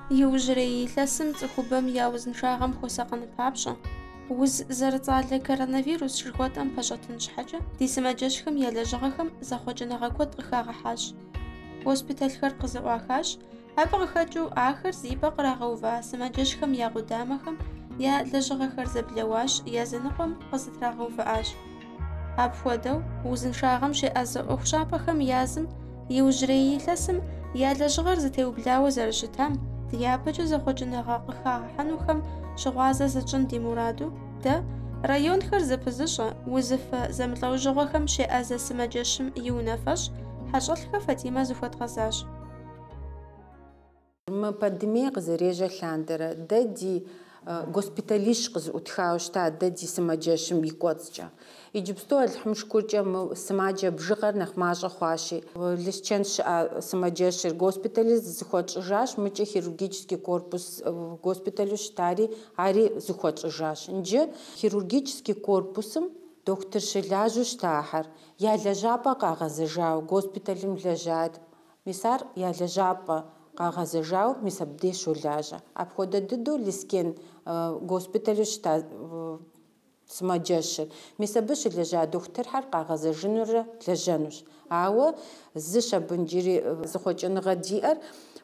Иужьрей илъэсым цӏыхубэм я узыншагъэм хуосакъын папщӏэ, уз зэрыцӏалэ коронавирус жыхуэтӏэм пэщӏэтын щхьэкӏэ ди сымаджэщхэм я лэжьыгъэхэм зэхъуэкӏыныгъэ куэд къыхагъэхьащ. Госпиталхэр къызэӏуахащ, абы къыхэкӏыу ахэр зи пӏэ кърагъэува сымаджэщхэм я къудамэхэм я лэжьыгъэхэр зэблэуащ, языныкъуэм къызытрагъэувыӏащ. Апхуэдэу, узыншагъэм щеӏэзэ ӏуэхущӏапӏэхэм язым иужьрей илъэсым я лэжьыгъэр зэтеублауэ зэрыщытам, дяпэкӏэ зэхъуэкӏыныгъэ къыхагъэхьэнухэм щыгъуазэ зытщӏын ди мураду, дэ районхэр зэпызыщӏэ, узыфэ зэмылӏэужьыгъуэхэм щеӏэзэ сымаджэщым и унафэщӏ ХьэщӀэлъхэ Фатимэ зыхуэдгъэзащ. Мы пандемия къызэрежьэ лъандэрэ, дэ ди госпиталищ къызыӏутхауэ щыта, дэ ди сымаджэщым и кӏуэцӏкӏэ. Иджыпсту Алыхьым шыкуркӏэ мы сымаджэ бжыгъэр нэхъ мащӏэ хъуащи, Лыщчэн щыӏа сымаджэщыр госпиталыр зыхуэтщӏыжащ, мыкӏэ хирургический корпус госпиталу щытари, ари зыхуэтщӏыжащ. Иджы хирургический корпусым доктор щылажьэу щытахьэр, я лэжьапӏэ къагъэзэжауэ, госпиталым лэжьат, мис ар я лэжьапӏэ къагъэзэжауэ, мис абдей щолажьэ. Апхуэдэ дыдэу Лискен госпиталу щыта сымаджэщыр. Мис абы щылэжьа дохутырхьэр къагъэзэжынурэ лэжьэнущ. Ауэ зыщ абы иджыри зэхъуэкӏыныгъэ диӏэр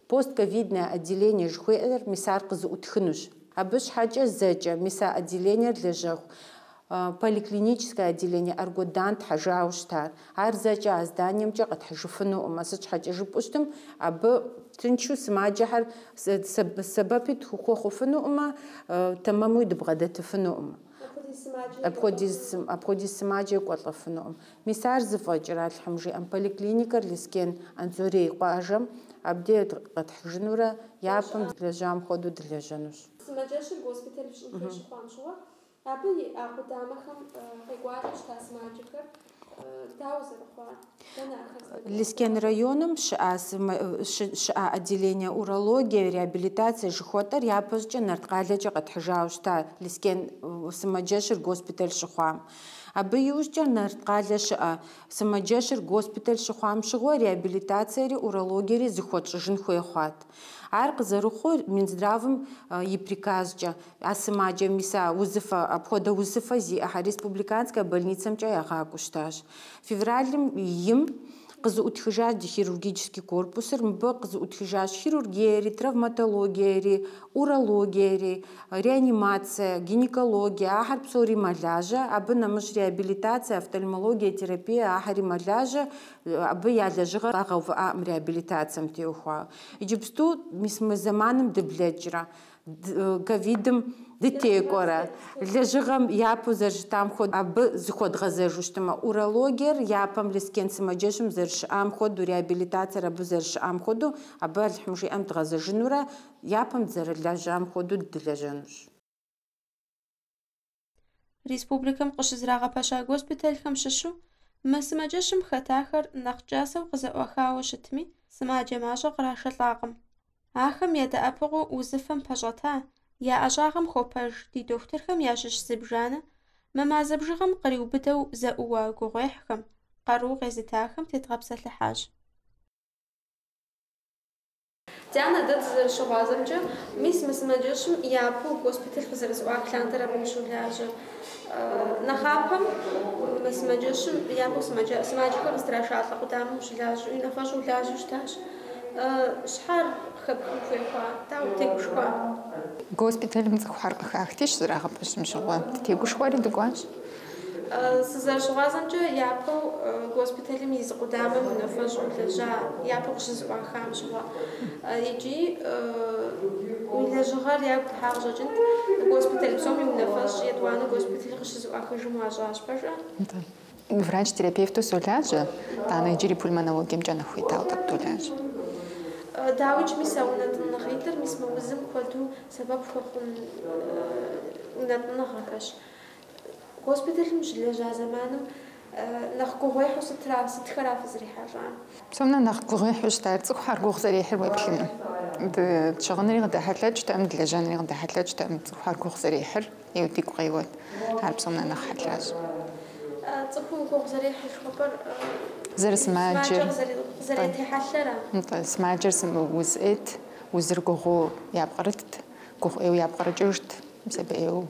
постковидное отделение жыхуеӏэр, мис ар къызыӏутхынущ. Абы щхьэкӏэ зэкӏэ, мис а отделениер лэжьэху. Поликлиническое отделение Аргодан тхьэжауэ щытар. Ар зэкӏэ а зданиемкӏэ къэтхьыжыфынуӏым. Сыт щхьэкӏэ жыпӏэу щытым, абы тынчу сымаджэхьэр сэбэпи хуэхъуфынуӏымэ, тэмэмуи дыбгъэдэтыфынуӏымэ. Апхуэдиз сымаджэ кӏуэлӏэфынуӏым. Мис ар зыфӏэкӏыр Алыхьым жиӏэм, поликлиникэр Лискен Анзорей къуажэм абдей къэтхьыжынурэ япэм лэжьам хуэдэу дылэжьэнущ. Сымаджэщыр госпиталым щыхъуам щыгъуэ, абы а къудамэхэм къекӏуалӏэу щыта сымаджэхэр дауэ зэрыхъуар? Лискен районым щыӏа отделение урология, реабилитация жыхуэтӏэр япэщӏкӏэ Нарткъалэкӏэ къэтхьыжауэ щыта, Лискен сымаджэщыр госпиталь щыхъуам. Абы иужькӏэ Нарткъалэ щыӏа сымаджэщыр госпиталь щыхъуам щыгъуэ реабилитациери урологиери зыхуэтщӏыжын хуей хъуат. Ар къызэрыхъур Минздравым и приказкӏэ, а сымаджэм мис а узыфэ, апхуэдэ узыфэ зиӏэхьэр республиканская больницэмкӏэ ягъакӏуэ щытащ. Февралым им къызыӏутхыжащ ди хирургический корпусыр, мыбы къызыӏутхыжащ хирургиери, травматологиери, урологиери, реанимация, гинекология, ахэр псори мэлажьэ, абы нэмыщӏ реабилитация, офтальмология, терапия, ахьэри мэлажьэ, абы я лэжьыгъэр къагъэувыӏаӏым реабилитацием теухуауэ. Иджыпсту мис мы зэманым дыблэкӏрэ, ковидым дытекӏуэрэ, лэжьыгъэм япэу зэрыщытам хуэдэу абы зыхуэдгъэзэжу щытымэ, урологиер япэм Лискен сымаджэщым зэрыщыӏам хуэдэу, реабилитациер абы зэрыщыӏам хуэдэу, абы Алыхьым жиӏэм дгъэзэжынурэ япэм зэрылэжьам хуэдэу дылэжьэнущ. Республикэм къыщызэрагъэпэща госпиталхэм щыщу, мы сымаджэщым хэтахэр нэхъ кӏасэу къызэӏуахауэ щытми, сымаджэ мащӏэ кърашэлӏакъым. Ахэм ядэӏэпыкъуу узыфэм пэщӏэта, я ӏэщӏагъэм хуопэж ди дохутырхэм ящыщ зыбжанэ, мы мазэ бжыгъэм къриубыдэу зэӏууа гугъуехьхэм, къару къезытахэм тедгъэпсэлъыхьащ. Дианэ дэ дызэрыщыгъуазэмкӏэ, мис мы сымаджэщым япэу госпиталь къызэрызэӏуах лъандэрэ абы щолажьэ. Нэхъапэм мы сымаджэщым япэу сымаджэхэр къыздрашалӏэ къудамэм щылажьэу, и нэфэщӏу лажьэу щытащ. Щхьэр хэбгъын хуейхъуа? Дауэ тегушхуа? Госпиталым цӏыхухьэр къыхахти щызэрагъэпэщым щыгъуэ дытегушхуэри дыкӏуащ. Сызэрыщыгъуазэмкӏэ япэу госпиталым и зы къудамэм унафэщӏу лэжьа, япэу къыщызэӏуахам щыгъуэ. Иджы уи лэжьыгъэр ягу тхьагъэщӏэкӏынт, госпиталь псоми унафэщӏ, етӏуанэ госпиталь къыщызэӏуахыжым уащӏащ пэжа? Врач-терапевту солажьэ, тӏанэ иджыри пульмонологиемкӏэ нэхъ хуитауэ тӏэкӏу долажьэ. Дауичӏ мис а унэтӏыныгъитӏыр мис мы узым куэду сэбэп хуэхъун унэтӏыныгъэхэщ. Госпиталым щылэжьа зэманым нэхъ гугъуехьу сытхэра фызэрихьэлӏа? Псом нэхъ гугъуехьу щытар цӏыхухьэр гугъу зэрехьыр уеплъыну. Щыгъынри къыдэхьэлъэкӏтэӏым, длэжьэнри къыдэхьэлъэкӏтэӏым, цӏыхухьэр гугъу зэрехьыр иудигу къеуэт. Ар псом нэхъ хьэлащ. Цӏыхум гугъу зэрехьыр жыхуэпӏэр зэрысымаджэр зэретехьэлъэрэ? Сымаджэр уз ӏейт, узыр гугъу ябгъэрытт, гугъуейуэ ябгъэрыкӏыжт, мисабэӏейуэ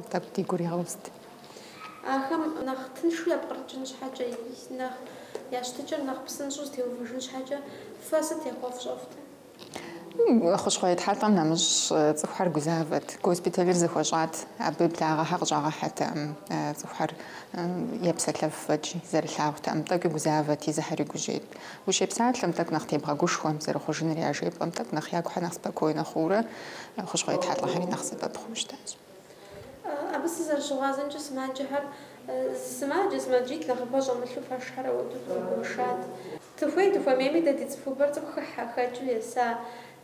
тӏэкӏу ди гур ягъэуст. Ахэм нэхъ тыншу ябгъэрыкӏын щхьэкӏэ, нэхъ ящтыкӏэр нэхъ псынщӏэу зытеувыжын щхьэкӏэ фэ сыт ехъуэфщӏэфтэ? Хущхъуей тхьэлӏэм нэмыщӏ цӏыхухэр гузавэт. Госпиталыр зыхуэщӏат, абы благъэхьэр къыщӏагъэхьэтэӏым, цӏыхухэр епсэлъэфыфӏэкӏи зэрылъагъутэӏым, тӏэкӏуи гузавэти зыхьэри гужьейт. Ущепсалъэм тӏэкӏу нэхъ тебгъэгушхуэм зэрыхъужыныр я жепӏэм тӏэкӏу нэхъ ягухьэр нэхъ спокойнэ хъуурэ хущхъуей тхьэлӏэхэри нэхъ сэбэп хъуну щытащ. Абы сызэрыщыгъуазэмкӏэ сымаджэхэр сымаджитӏ нэхъыбэ щӏэмылъу фэшхьэрэ уэду къыгуэшат. Тыхуейми дэ ди цӏыхубэр цӏыху хэкӏыу еса.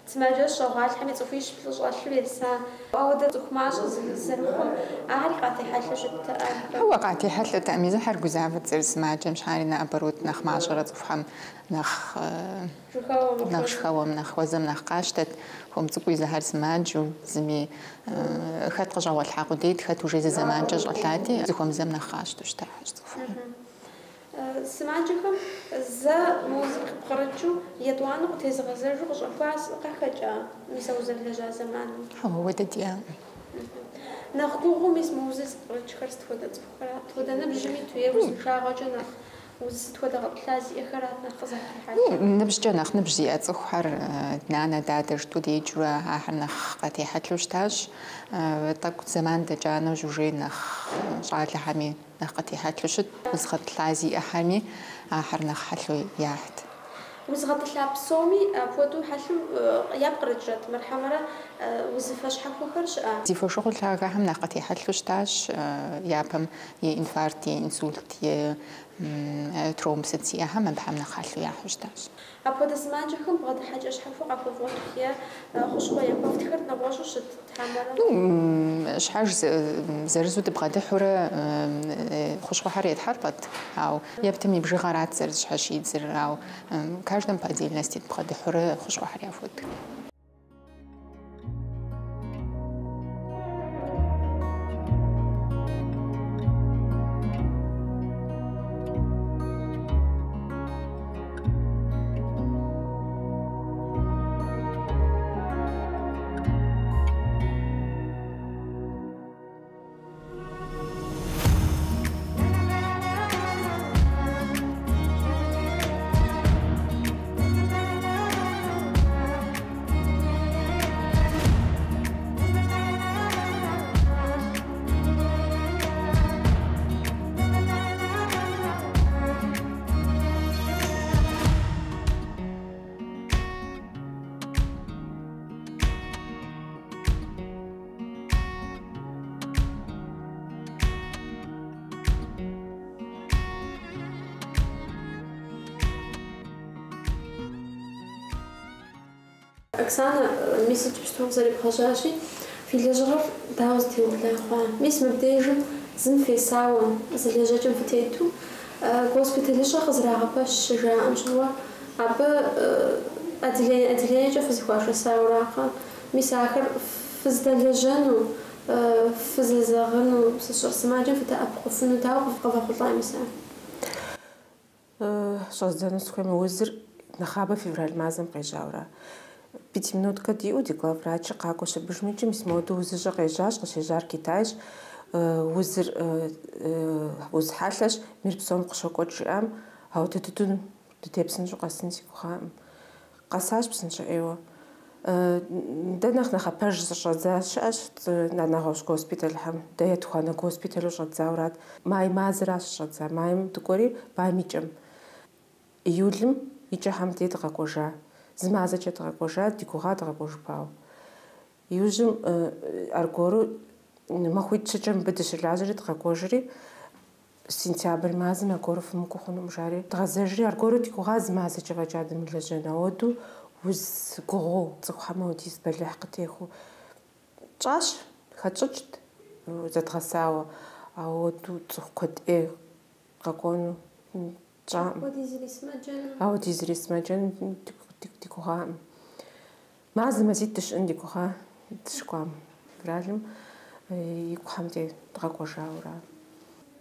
Сымаджэр щӏэгъуалъхьэми цӏыхуищ плӏы щӏэлъу еса. Ауэдэ цӏыху мащӏэ зэрыхъум ахьэри къатехьэлъэ щытыӏэ. Ауэ къатехьэлъэтэӏым, езыхьэр гузавэт зэрысымаджэм, щхьэри наоборот нэхъ мащӏэрэ цӏыхухэм нэхъ шхэуэм, нэхъ хуэзэм нэхъ къащтэт. Хуэмыцӏыкӏуи зыхьэр сымаджэу, зыми хэт къыщӏэгъуэлъхьа къудейт, хэт уже зы зэманкӏэ щӏэлъати, зыхуэмызэм нэхъ къащтэу щытащ цӏыхухэм. Сымаджэхэм зэ бгъэрыкӏыу етӏуанэу къытезыгъэзэжу къыхэкӏа мис а узэрлэжьа зэманым. Ауэ дэдия. Нэхъ гугъу мис мы узыр зыпкърыкӏхэр сыт хуэдэ цӏыхухэрат? Апхуэдэ ныбжьми туейр узыншагъэкӏэ нэхъ сыт хуэдэ гъэплъа зиӏэхэрат нэхъ къызэхихьэлъэр? Ныбжькӏэ нэхъ ныбжь зиӏэ цӏыхухэр нанэ дадэ жыту деджурэ ахьэр нэхъ къатехьэлъэу щытащ. Тӏэкӏу зэман дэкӏанэу жужей нэхъ щӏалэхьэми нэхъ къатехьэлъэу щыт. Узгъэтӏылъа зиӏэхьэми ахьэр нэхъ хьэлъэу яхьт. Узгъэтӏылъа псоми апхуэдэу хьэлъэу ябгърыкӏрэт мэрхьэмэрэ узыфэ щхьэхуэхэр щыӏэ? Зи фошыгъу лъагэхэм нэхъ къатехьэлъэу щытащ. Япэм и инфаркт, и инсульт, и тромб сыт зиӏэхэм абыхэм нэхъ хьэлъэу яхьу щытащ. Апхуэдэ сымаджэхэм бгъэдыхьэкӏэ щхьэхуэ къахуэвгъуэтхие хущхъуэ ехъуэфтхэр нэгъуэщӏу щыт тхьэмэрэ? Щхьэж зырызу дыбгъэдыхьурэ хущхъуэхьэр етхьэрпӏэт, ау ептым и бжыгъэрат зэрызщхьэщидзыр, ау каждым по отдельности дыбгъэдыхьурэ хущхъуэхьэр яхуэд. Оксана, мис иджыпсту зэрибгъэщӏащи, фи лэжьыгъэр дауэ зытеубыда хъуа? Мис мыбдежым зым фесауэ зы лэжьэкӏэм фытету госпиталыщӏэ къызэрагъэпэщ жаӏэм щыгъуэ абы отделениекӏэ фызыхуашэсауэракъэ? Мис ахэр фыздэлэжьэну, фызэзэгъыну, сымаджэм фыдэӏэпкъуфыну дауэ къыфӏэхъулӏа мис ар? Щӏэздзэну сыхуеймэ, узыр нэхъабэ февраль мазэм къежьауэрэ. 5 минутке диӏэу ди главврачыр къакӏуэ щыбыжмэкӏи мис моуэ узыщӏэ къежьащ, къыщежьар Китайщ. Узыр уз хьэлъэщ, мир псом къыщокӏуэкӏ жиӏам, ауэ дыдэу дытепсынщӏу къэсын си гугъаӏым. Къэсащ псынщӏэ ӏейуэ. Дэ нэхъапэж зыщӏэдза щыӏэщ нэгъуэщӏ госпиталхэм. Дэ етхуанэ госпиталу щӏэдзаурат. Май мазэращ щӏэдза. Майм дыкӏуэри баймикӏэм. Июлым икӏэхьэм дей дыкъэкӏуэжа. Зы мазэкӏэ дыкъэкӏуэжа, ди гугъа дыкъэкӏуэжыпауэ. Иужьым аргуэру махуитӏ щӏыкӏэ мыбы дыщылажьэри дыкъэкӏуэжри, сентябрь мазэм аргуэру фымыкӏуэ хъунум жари дгъэзэжри, аргуэру ди гугъа зы мазэкӏэ фӏэкӏа дымылэжьэн. Ауэдэу уз гугъэу цӏыхухьэм апхуэдиз бэлыхь къытехуэ тщӏащ, хэтщӏыкӏт зэдгъэсауэ. Ауэдэу цӏыху куэд ӏей къэкӏуэну тщӏаӏым. Ауэдизри сымаджэным ди гугъаӏым. Мазэ мазитӏ дыщыӏэн ди гугъа дыщыкӏуам февралым икӏухьэм дей дыкъэкӏуэжауэра.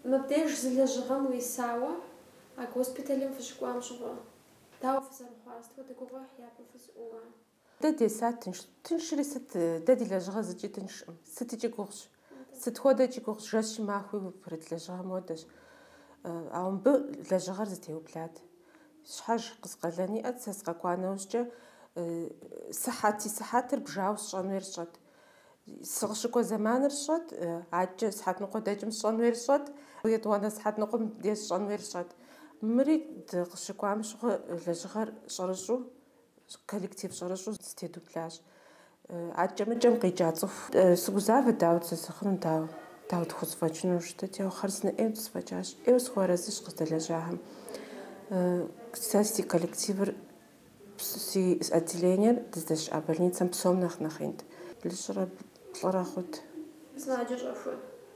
Мыбдеж зы лэжьыгъэм уисауэ, а госпиталым фыщыкӏуам щыгъуэ дауэ фызэрыхъуар? Сыт хуэдэ гугъуехь япэ фызыӏуа? ددي سات تنشري ست ددي لجغة زجي تنشم ستجي قوش ست هو دجي قوش جاش ما خوي برد لجغة مودش أو ب لجغة زتيو بلاد شحاج قسقلاني أتساس قاقوانا وشجا صحات ربجاو شان ويرشط سغشكو زمان رشط عاج صحات نقو داجم شان ويرشط ويتوانا صحات نقو ديش شان ويرشط مريد قشكو عمش لجغة شرجو كولكتيف شرجو ستيدو بلاج عاد جم قيجاتوف سوزاف داوت سخن داوت خص فاجنو شتت يا خرسنا ايم تسفاجاش ايوس خوارزش قتلجاهم ساسي كولكتيف سي отделение دزش больница псом нахнахинт лишра пларахот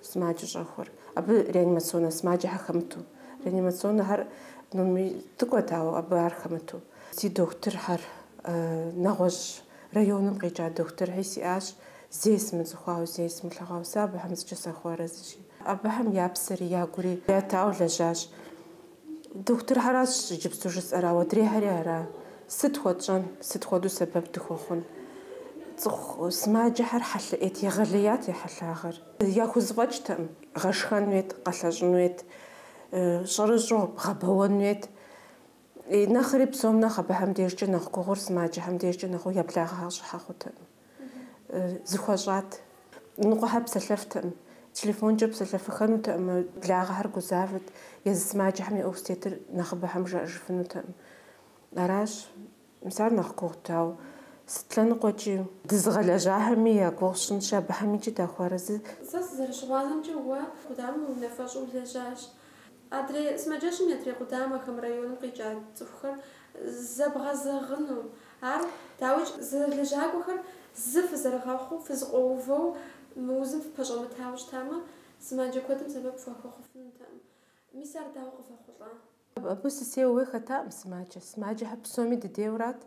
смаджашахор абы реанимационна смаджахамту реанимационна хар нуми тукатао абы архамту си доктор хар нагош районом قيجا доктор хисиаш здесь мы захвау здесь мы лагау саб хамс часахваразши абахам япсери ягури ятау лажаш доктор хараш жипсужис арава дрехаряра ستخوضو سبب تخوخون سماجحر حل إت يغليات يحلاغر ياكو زواجتم غشخان نويت قلج نويت شرجو غبوان نويت نخري بسوم نخبهم ديرجو نخ كوغور سماجحم ديرجو نخو يبلاغها شحاخوتم زخوجات نقوها بسلفتم تليفون جب سلفخانو تم بلاغهر قزافت يز سماجحمي أوستيتر نخبهم جاجفنو تم أراش مسار نخكوتاو ستلان قوتي دزغلجاهمي يا كوشن شابهمي جدا خوارز ساس زرشوالم جوا قدام ونفاش ولجاش أدري سماجاش ميتري قدام كم ريون قيجات تفخر زبغا زغنو عار تاوج زرجاك وخر زف زرغاخو فزقوفو موزن في بجامة تاوج تاما سماجا كودم سبب فاخو خفن تام مسار داو قفاخو بس سوي خطأ سماجها بسومي ديورات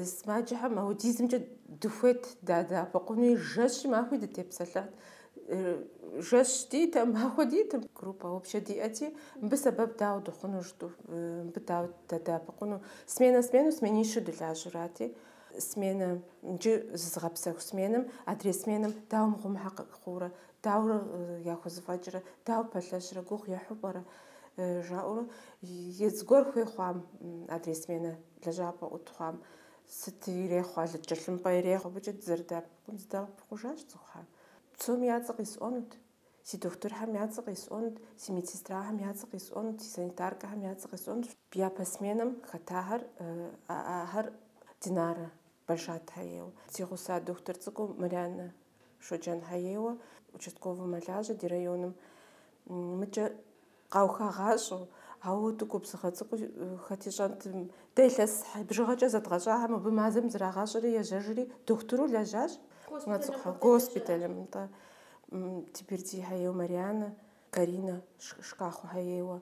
سماجها ما هو ديزم جد دفوت دا بقوني جش ما هو دتي بسلات جش دي تم ما هو دي تم جروبا وبشدي أتي بسبب داو دخونو جدو بداو دا بقونو سمينا شو دلاجراتي سمينا نجي زغبسك سمينم أدري سمينم داو مغم حق خورة داو ياخذ فجرة داو بلشرة جوخ يا حبرة جاورو يزغور خوي خوام أدريس مينا لجابة وتخام ستيري خوال الجلم بايري خو بجد زردا بنزدا بخوجاش تخام تسوم ياتق يسونت سي دكتور هم ياتق يسونت سي ميتسترا هم ياتق يسونت سي سانيتاركا هم ياتق يسونت بيا بسمينم خطاهر هر دينارا بلشات هايو تيغوسا دكتور تسكو مريانا شوجان هايو участковый маляжа ди районом мыжа قاوخا غاشو هاو تكو بسخاتكو خاتيجانت ديلس بجوجا زاتغاجا هم بمازم زراغاشري يا جاجري دكتورو لاجاج ناتسخا госпиталем та تبرتي هايو مريانا كارينا شكاخو هايو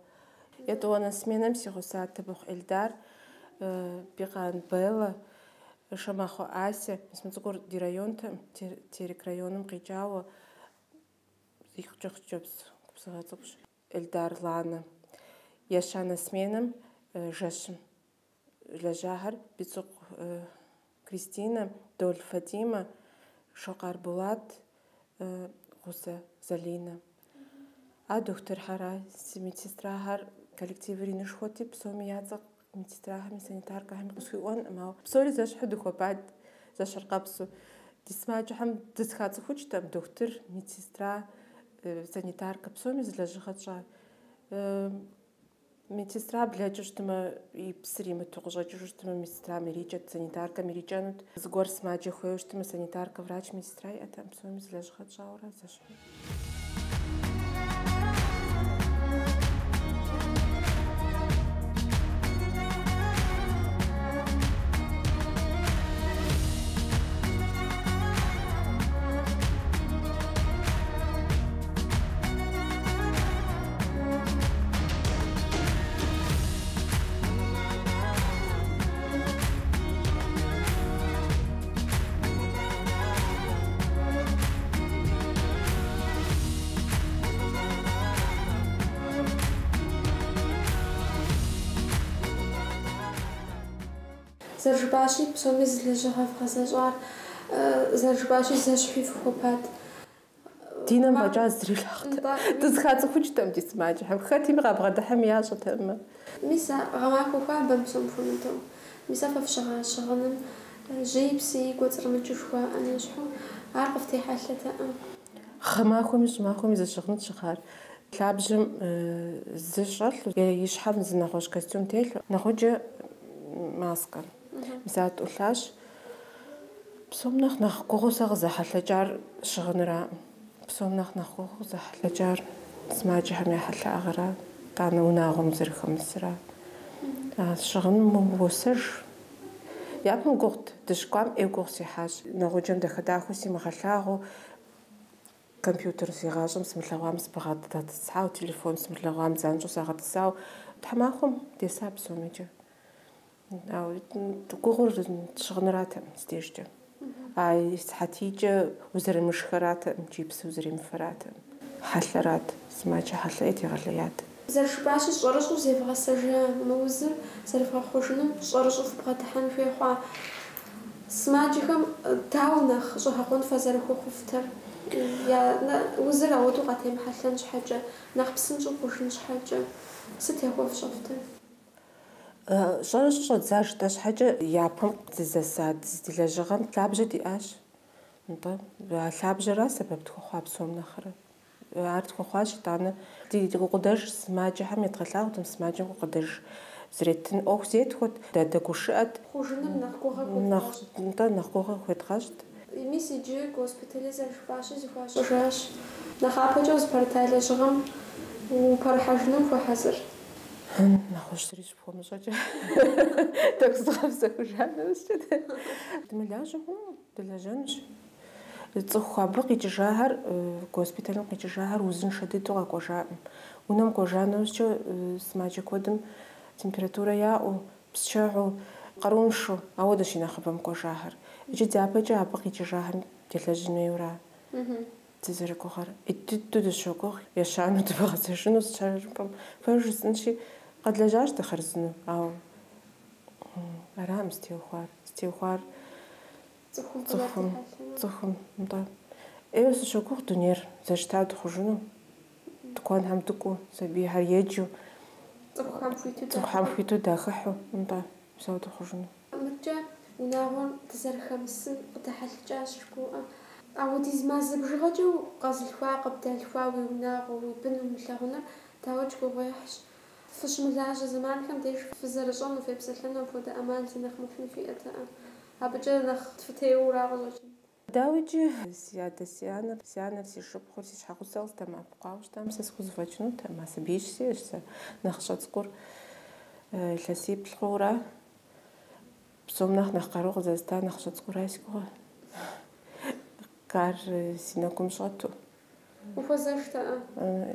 это она сменам сигуса табух эльдар биган белла шамахо ася смцугор ди районта терек районом қижао их чохчобс купсагацуш эльдар лана яшана сменам жашим лажахар бицук Кристина дол Фатима шокар булат гуса Залина а доктор хара медсестрахар коллективрин шхоти псоми язык медсестрахами санитарками бусуон ама псори зашхуду хобад зашарqabsu дисмаджахам дисхацхучтам доктор медсестра санитарка псоми злажхача медсестра блячуштма и псрима тугжачуштма медсестра меричат санитарка меричанут сгор смаджахуштма санитарка врач медсестра а там псоми злажхача ура зашху Зэржбащи псоми зылэжьыгъэ вгъэзэщӏар, зэржбащи зэщхьи фыхуэпат. Динэм фӏэкӏа зрилъагъут. Дызыхацӏыхукӏтэм ди сымаджэхэм. Хэтми къабгъэдыхьэм ящӏытэмэ. Мис гъэмахуэ хуабэм псом хуэмыдэу. Мис фэ фыщыгъащыгъыным жьей псыи кӏуэцӏрымыкӏыу жыхуаӏэн ещхьу ар къыфтехьэлъэтэӏым. Гъэмахуэми щӏымахуэми зыщыгъын щыгъар. Лъабжьэм зыщӏэлъу, и щхьэм зы нэгъуэщӏ костюм телъу, нэхъыджэ маскэ. Мис ар тӏулъащ. Псом нэхъ гугъэу сэ къызэхьэлъэкӏар щыгъынраӏым. Псом нэхъ гугъэу къызэхьэлъэкӏар сымаджэхэм я хьэлъагъэра, итӏанэ унагъуэм зэрыхэмысыра. Щыгъыным уосэж. Япэм гугъут, дыщыкӏуам ӏей гугъу сихьащ. Нэгъуэджэм дахэдахэу симыгъэлъагъуу, компьютер зигъащӏэм сымылъэгъуам сыбгъэдэтӏысхьау, телефон сымылъэгъуам занщӏэу сагъэтӏысау, тхьэмахуэм деса псомикӏэ. Гугъур щыгъынратэӏым здежкӏэ. И сыхьэтийкӏэ узэрымышхэратэӏым, икӏи псы узэремыфэратэӏым. Хьэлъэрат, сымаджэ хьэлъэ тегъэлеят. Зэржбащи щӏэрыщӏу зевгъэсэжа мы узыр зэрывгъэхъужыным щӏэрыщӏу фыбгъэдыхьэн хуехъуа. Сымаджэхэм дауэ нэхъ щӏыхьэкъун фэзэрыхуэхъуфтэр? Узыр ауэдэу къатемыхьэлъэн щхьэкӏэ, нэхъ псынщӏэу хъужын щхьэкӏэ, сыт яхуэфщӏэфтыр? Щӏэрыщӏу щӏэдза жытӏэ щхьэкӏэ япэм зызэса ди лэжьыгъэм лъабжьэ диӏащ. А лъабжьэра сэбэп тхуэхъуа псом нэхърэ. Ар тхуэхъуащ итӏанэ ди къудэж сымаджэхэм едгъэлъагъутэм, сымаджэм къудэж зреттын ӏуэху зетхуэт, дадэгушыӏэт. Хъужыным нэхъ гугъэ Нэхъ гугъэ хуедгъэщӏт. Мис иджы госпиталым зэрыжбащи зыхуащӏыжащ. Нэхъапэкӏэ узыпэрыта лэжьыгъэм упэрыхьэжыным хуэхьэзыр. Нэхъыжь зыри щыпхуэмыщӏэкӏэ. Тӏэкӏу зыгъэпсэхужа нэужькӏэ. Дымылажьэ хъуну, дылэжьэнущ. Цӏыху абы къикӏыжахэр, госпиталым къикӏыжахэр узыншэ дыдэу къэкӏуэжаӏым. Унэм кӏуэжа нэужькӏэ сымаджэ куэдым температурэ яӏэу, псчэгъу, къарууншэу, ауэдэщ и нэхъыбэм кӏуэжахэр. Иджы дяпэкӏэ абы къикӏыжахэр делэжьын хуейуэра. Дызэрыгугъэр. Дыдэу дыщогугъ, ещанэу дыбгъэзэжыну сщӏэжыпӏэм. Пэжу жысӏэнщи, къэдлэжьащ дыхъэрызыну, ауэ арам стеухуар цӏыхум. Ӏейуэ сыщогугъ дунейр зэщтар дыхъужыну. Тыкуэнхэм дыкӏуэу, сабийхэр еджэу, цӏыхухьэм хуиту дахыхьу, псэу дыхъужыну. Мыкӏэ унагъуэм дызэрыхэмысым къыдыхьэлъыкӏащ жыгыуӏэ. Ауэдиз мазэ бжыгъэкӏэ къэзылъхуа, къыбдалъхуа уи унагъуэ, уи бын умылъэгъуныр дауэ жыгыуӏуехьщ. Фыщымылажьэ зэманхэм деж фызэрыщӏэну, фепсэлъэну апхуэдэ ӏэмал зи нэхъ мыхъун хуиӏэтэӏэ. Абыкӏэ нэхъ тфытеуэура къыщӏэкӏын. Дауичи, си адэ си анэр си шыпхъур си щхьэгъусэр къыстэмыӏэпыкъуауэ щытам, сэ схузэфэкӏынутэм, а сабийщ сиӏэщ сэ. Нэхъ щӏэцӏыкӏур илъэсиплӏ хъуура, псом нэхъ къару къызэзыта нэхъ щӏэцӏыкӏура си гугъэ. Ар си нэгум щӏэту. Ухуэзэштэӏэ?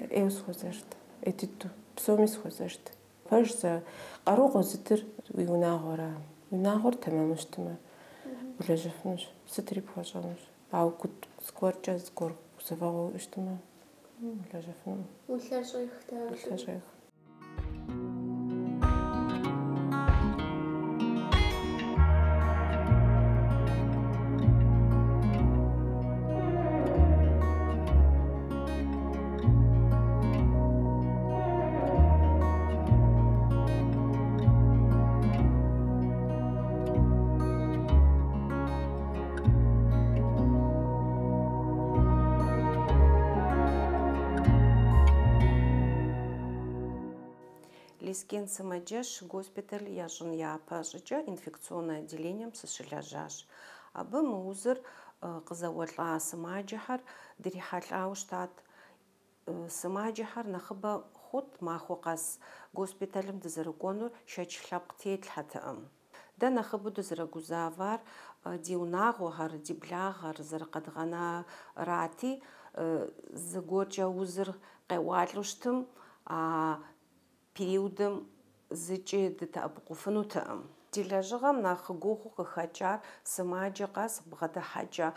Ӏейуэ схуэзэшт, ӏей дыдэу. Псоми схуэзэшт. Пэж зэ къару къозытыр уи унагъуэра. Уи унагъуэр тэмэмыщтмэ, улэжьэфынущ, сытри пхуэщӏэнущ. Ауэ зыгуэркӏэ зыгуэр гузэвэгъуэ уиӏэщтмэ, улэжьэфыну. Улъэр щӏех, дауэ. Улъэр щӏех. Лискен сымаджэщ госпиталь ящӏын япэ щӏыкӏэ инфекционное отделением сыщылэжьащ. Абы мы узыр къызэуэлӏа сымаджэхэр дрихьэлӏауэ щытат. Сымаджэхэр нэхъыбэ хъут махуэ къэс госпиталым дызэрыкӏуэнур шэч лъэпкъ тетлъхьэтэӏым. Дэ нэхъыбэу дызэрэгузавар ди унагъуэхэр, ди благъэр зэрыкъэдгъэнарати, зыгуэркӏэ узыр къеуалӏэу щытым, периодым зыкӏи дытеӏэпыкъуфынутэӏым. Ди лэжьыгъэм нэхъ гугъу къыхэкӏар сымаджэ къэс бгъэдыхьэкӏэ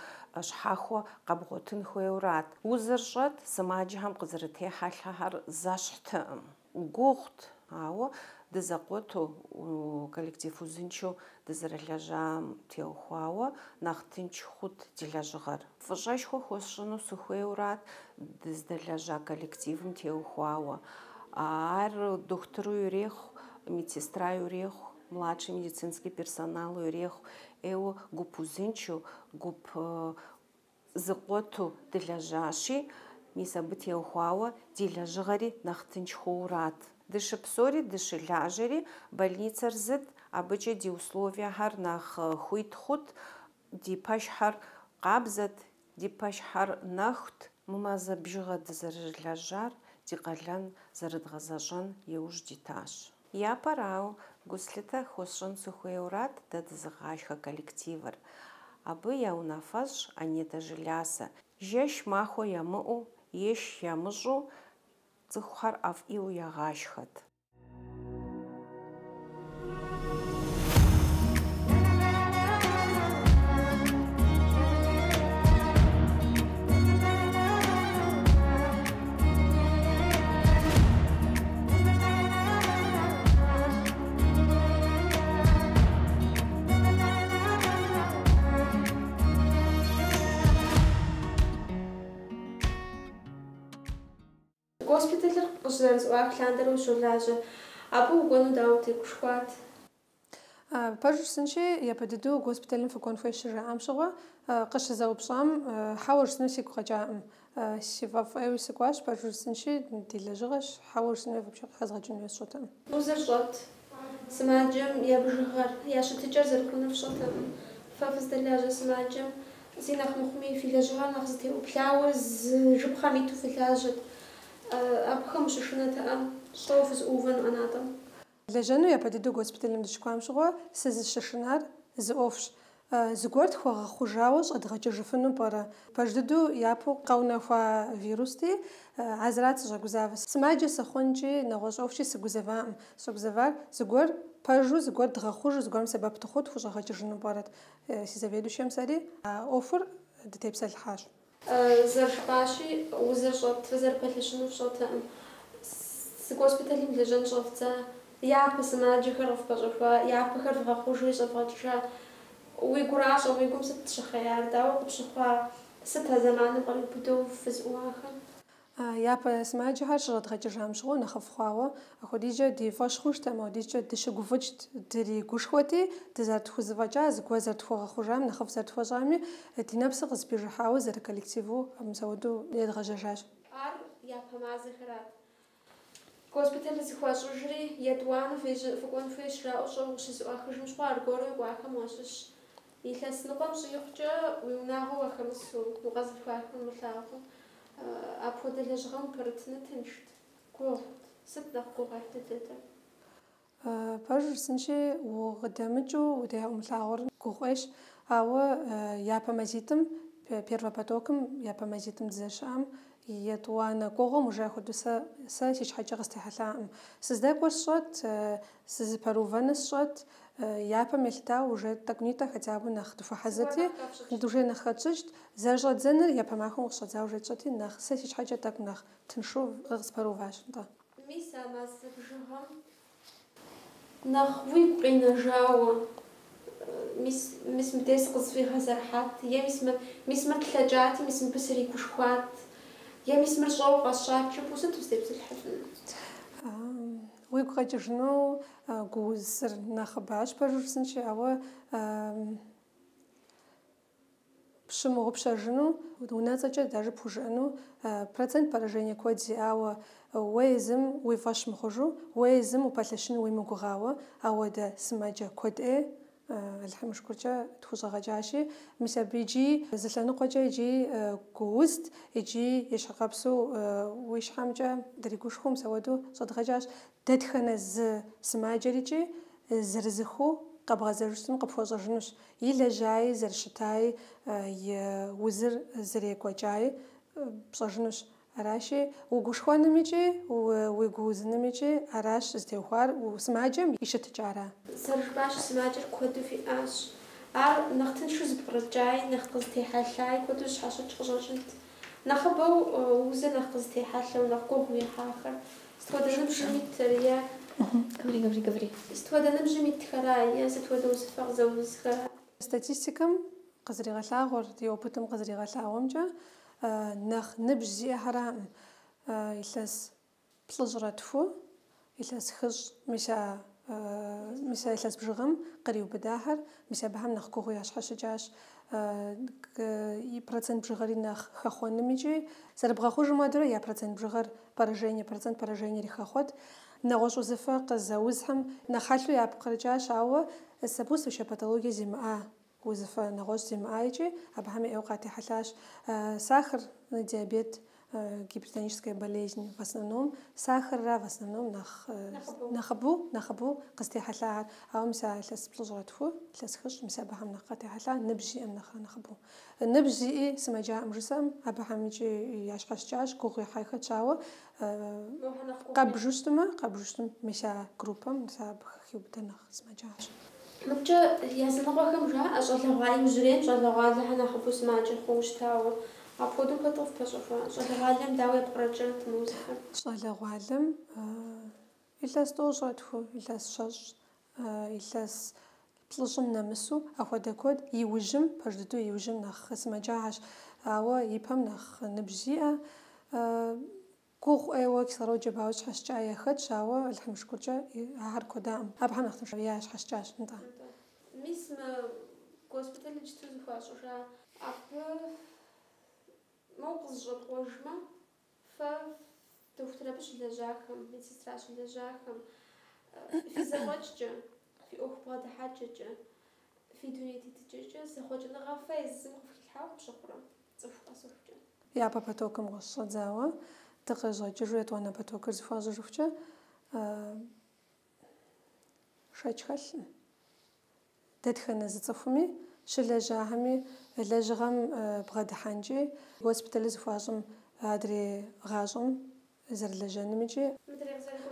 щхьэхуэ къэбгъуэтын хуейуэрат. Узыр щӏэт, сымаджэхэм къызэрытехьэлъэхэр зэщхьтэӏым. Гугъут, ауэ дызэкъуэту коллектив узыншэу дызэрылэжьам теухуауэ нэхъ тынш хъут ди лэжьыгъэр. ФӀыщӀэшхуэ хуэсщӀыну сыхуейуэрат дыздэлэжьа коллективым теухуауэ. Ар дохутыру ирехъу, медсестра ирехъу, младший медицинский персонал ирехъу, эуэ гуп узыншэу, гуп зыкъуэту дылэжьащи, мис абы теухуауэ ди лэжьыгъэри нэхъ тынш хъууэрат. Дыщыпсори, дыщылажьэри, больницэр зыт, абыкӀэ ди условиехэр нэхъ хуит хъут, ди пэшхьэр къабзэт, ди пэшхьэр нэхут, мы мазэ бжыгъэ дызэрылэжьар ди къалэн зэрыдгъэзэщӀэн иужь дитащ. Япэрауэ, Гуслъытэ хуэсщӀын сыхуейуэрат дэ дызыгъашхэ коллективыр. Абы я унафэщӀ Анитэ Жыласэ. Жэщ махуэ ямыӀэу, еш ямыщӀу цӀыхухэр ӀэфӀиу ягъашхэт. Госпиталыр къыщызэрызыӀуах лъандэрэ ущолажьэ. Абы укӀуэну дауэ тегушхуат? Пэжыр сынщи, япэ дыдэу госпиталым фыкӀуэн хуей щыжаӀам щыгъуэ, къыщызэупщӀам хьэуэ жысӀэну сигу къэкӀакъым. Си фӀэфӀейуи сыкӀуащ, пэжыр сынщи, ди лэжьыгъэщ, хьэуэ жысӀэну вообще къыхэзгъэкӀыну сщӀэтэкъым. Узыр щӀэт. Сымаджэм я бжыгъэр, я щытыкӀэр зэрыхъунур фщӀэтэкъым. Фэ фыздэлажьэ сымаджэм зи нэхъ мыхъуми фи лэжьыгъэр нэхъ зытеуплъауэ зы жыпхъэм иту фылажьэт. Абыхэм ущышынэтэкъэ, щӀэуэ фызыӀуувэну ӀэнатӀэм. Лэжьэну япэ дыдэу госпиталым дыщыкӀуам щыгъуэ, сызыщышынар зы Ӏуэхущ. Зыгуэр тхуэгъэхъужауэ щӀэдгъэкӀыжыфыну пӀэрэ. Пэж дыдэу япэу къэунэхуа вирусти, а зырат сыщӀэгузавэ. Сымаджэ сыхъункӀи, нэгъуэщӀ Ӏуэхущи сыгузэваӀым. СыщӀэгузэвар зыгуэр пэжу, зыгуэр дгъэхъужу, зыгуэрым сэбэп тыхъуу тхущӀэгъэкӀыжыну пӀэрэт. Си заведующем сэри а Ӏуэхур дытепсэлъыхьащ. ЗэрыжыпӀащи, узыр щӀэт, фызэрыпэлъыщыну фщӀэтэкъым. Госпиталым лэжьэн щӀэфдза, япэ сымаджэхэр къыфпэщӀэхуа, япэхэр вгъэхъужи щӀэвгъэкӀыжа. Уи гуращӀэ, уи гум сыт щыхъеяр, дауэ къыпщыхъуа, сыт а зэманым къриубыдэу фызыӀуахэм? Япэ сымаджэхэр щыщӀэдгъэкӀыжам щыгъуэ нэхъыфӀ хъуауэ, апхуэдизкӀэ ди фӀэщ хъущт, апхуэдизкӀэ дыщыгуфӀыкӀт, дригушхуэти, дызэрытхузэфӀэкӀа, зыгуэр зэрытхуэгъэхъужам, нэхъыфӀ зэрытхуэщӀами, ди нэпсыр къызэпижыхьауэ зэры коллективу мысэуэду едгъэжьэжащ. Ар япэ мазэхэрат. Госпиталыр зыхуащӀыжри, етӀуанэ фыкӀуэн хуейщ жаӀэу щӀэуэ ущызыӀуахыжын щхъуа, аргуэру уи кӀуахэм уащыщ. Илъэс ныкъуэм щӀигъукӀэ уи унагъуэ уахэмысу, укъэзылъхуахэм умылъагъуу. Апхуэдэ лэжьыгъэм упэрытыныр тыншт, гугъут. Сыт нэхъ гугъуехь дыдэ? Пэжыр сынщи, укъыдэмыкӀыу удеӀумылъагъуэр гугъуейщ, ауэ япэ мазитӀым, первэ потокым япэ мазитӀым дызэщыӀэм, етӀуанэ кӀуэгъуэм уже хуэдэу сэ си щхьэкӀэ къыстехьэлъакъым. СыздэкӀуэр сщӀэт, сызыпэрыувэныр сщӀэт, япэм елъытауэ уже тӀэкӀунитӀэ хадзауэ нэхъ дыхуэхьэзырти, уже нэхъ хэтщӀыкӀт. ЗэрыщӀэдзэныр япэ махуэм къыщӀэдзауэ уже тщӀэти, нэхъ сэ си щхьэкӀэ тӀэкӀу нэхъ тыншу къыспэрыуващ. Мис а мазэ бжыгъэм нэхъ уигу къинэжауэ, мис мыбдеж къызфигъэзэрыхьат, е мис мыр тлъэкӀати, мис мыбы сригушхуат, е мис мыр щӀэуэ къэсщӀачэу, сыт устепсэлъыхьыфын? Уигу къэкӀыжыну гуузыр нэхъыбащ, пэжыр сынщи, ауэ пщымыгъупщэжыну, унэцӀэкӀэ дажи пхужыӀэну процент поражение куэд зиӀауэ, уэ езым уи фӀэщ мыхъужу, уэ езым упэлъыщыну уимыгугъауэ, ауэдэ сымаджэ куэд алхъимышхуркӀэ тхущӀэгъэкӀащи, мис абы иджы зы лъэныкъуэкӀэ иджы гуузт, иджы ищхьэкъэпсу уи щхьэмкӀэ дригушхуэу мысэуэду щӀэдгъэкӀащ. Дэтхэнэ зы сымаджэрикӀи зэрызыхыу къэбгъэзэжыну къыпхуэщӀэжынущ. И лэжьаи, зэрыщытаи, и узыр зэрекӀуэкӀаи пщӀэжынущ. Аращи, угушхуэным икӀи, уи гуузыным икӀи, аращ зытеухуар сымаджэм и щытыкӀара. ЗэрыжыпӀащи, сымаджэр куэду фиӀащ. Ар нэхъ тыншу зыпкърыкӀаи, нэхъ къызытехьэлъаи, куэду щхьэщыкӀ къыщӀэщӀынт. Нэхъыбэу узыр нэхъ къызытехьэлъэу, нэхъ гугъу ихьахэр. Стхуэдэ ныбжьым итыр, Говори. Ствода набжим итхара, ствода узфар заузхара. Статистикам къызэригъэлъагъуэр ди опытым къызэригъэлъагъуэмкӏэ нэхъ ныбжь зиӏэхэрэ илъэс плӏыщӏрэ тху, илъэс хыщӏ мис илъэс бжыгъэм къриубыдахэр мис абыхэм нэхъ гугъу ящхьэщыкӏащ. И процент бжыгъэри нэхъ хэхъуэным икӏи зэрыбгъэхъужым хуэдэурэ я процент бжыгъэр процент поражениери хэхъуэт. Нэгъуэщӏ узыфэ къызэузхэм нэхъ хьэлъэу япкърыкӏащ, ауэ сабус патологие зимыӏа узыфэ нэгъуэщӏ зимыӏа икӏи абыхэм еӏэу къатехьэлъащ. Сахар, диабет, гипертоническая болезнь в основном, сахарра в основном нэхъыбу къызтехьэлъагъэр. Ауэ мис илъэс плӏыщӏрэ тху, илъэс хыщӏ мис абыхэм нэхъ къатехьэлъа, ныбжь зиӏэм нэхъыбу. Ныбжь зиӏи сымаджаӏэм жысӏэм абыхэм икӏи ящхьэщыкӏащ, гугъу ихьэхэт, ауэ къэбжу щытмэ мис а группэм мис абыхэх иубыдэ нэхъ сымаджащ. Мыбкӏэ языныкъуэхэм жаӏэ щӏалэгъуалэм жьырейм щӏалэгъуалэхэр нэхъыбэу сымаджэ хъууэ щытауэ. Апхуэдэу хуэдэу фыпэщӏэхуа? ЩӀалэгъуалэм дауэ епкърыкӏырт мы узыфэр? ЩӀалэгъуалэм илъэс тӏощӏрэ тху, илъэс щэщӏ, илъэс плӏыщӏым нэмысу апхуэдэ куэд иужьым, пэж дыдэу иужьым нэхъ сымаджагъэщ. Ауэ ипэм нэхъ ныбжь зиӏэ, гугъу ӏейуэ кислород джэбауэ щхьэщыкӏа яхэтщ, ауэ алхъмыщкӏуркӏэ ахэр куэдаӏым. Абыхэм нэхъ ящхьэщыкӏащ, нтӏэ. Мис мы госпиталым щыту зыхуащӏыжа, абы моу къызыщӏэпкъуэжмэ, фэ дохутыр абы щылэжьахэм, медсестра щылэжьахэм, фи зэфӏэкӏкӏэ, фи ӏуэху бгъэдыхьэкӏэкӏэ, фи дуней тетыкӏэкӏэ зэхъуэкӏыныгъэ фэ езым къыфхилъхьауэ пщыхъурэ цӏыху къэсэхукӏэ. Япэ потокым къыщыщӏэдзауэ, дыкъыщӏэкӏыжу етӏуанэ потокыр зыхуащӏыжыхукӏэ шэч хэлъым. Дэтхэнэ зы цӏыхуми щылэжьахэми лэжьыгъэм бгъэдыхьэнкӏи госпиталыр зыхуащӏым адрей гъащӏэм зэрылэжьэным икӏи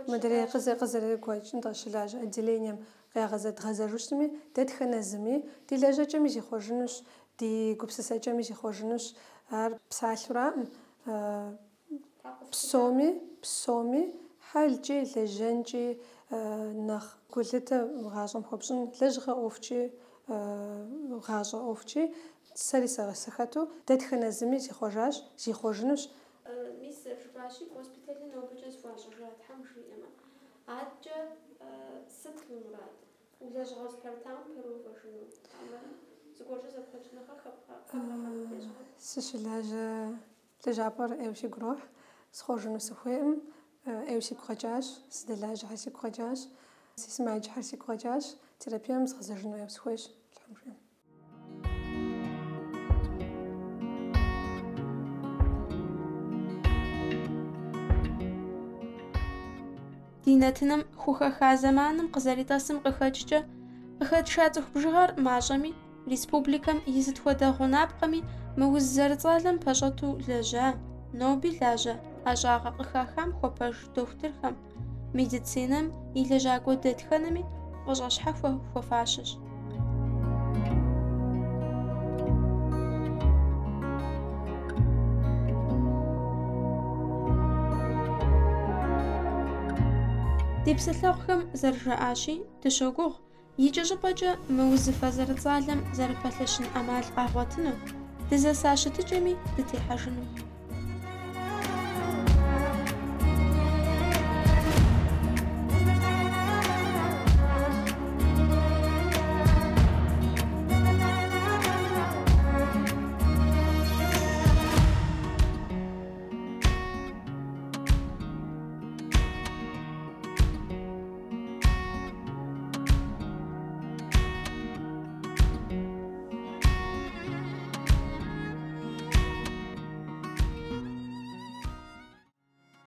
мыдрей къызэрекӏуэкӏ щылажьэ отделением дгъэзэжу щытми, дэтхэнэ зыми ди лэжьэкӏэми зихъуэжынущ, ди гупсысэкӏэми зихъуэжынущ. Ар псалъураӏым, псоми хьэлкӏи лэжьэнкӏи нэхъ гулъытэ гъащӏэм хуэпщӏын, лэжьыгъэ ӏуэхукӏи гъащӏэ ӏуэхукӏи сэри сыхэту дэтхэнэ зыми зихъуэжынущ. Мис жыпӏащи, госпиталым нобэкӏэ зыхуащӏыжа Тхьэм жиӏэмэ. Адэкӏэ сыт мы мурад? Лэжьыгъэ спэртам пэрыувэжыну? Зыгуэркӏэ зэпхъуэкӏыныгъэ хэбгъэхьэм? Сыщылажьэ лэжьапӏэр ӏейуэ сигу ирохь, схъуэжыну сыхуейӏым, ӏейуэ сигу къэкӏащ, сыдэлажьэхэр сигу къэкӏащ, си сымаджэхэр сигу къэкӏащ, терапием згъэзэжыну ӏейуэ сыхуейщ. Ди нэтыным хухэха зэманым къызэритӏэсым къыхэтша цӏыху бжыгъэр мащӏэми, республикэм и сыт хуэдэ гъунапкъэми мы уз зэрыцӏалэм пэщӏэту лэжьа, ноби лажьэ ӏэщӏагъэ къыхахам хуэпэж дохутырхэм, медицинэм и лэжьакӏуэ дэтхэнэми фӏыщӏэщхьэ хуэфащэщ. Ди псылъэгъухэм зэрыжаӏащи, дыщогугъ, икӏэ щӏыпӏэкӏэ мы узыфэ зэрыцӏалэм зэрыпэлъыщын ӏэмал къагъуэтыну, дызэса щытыкӏэми дытехьэжыну.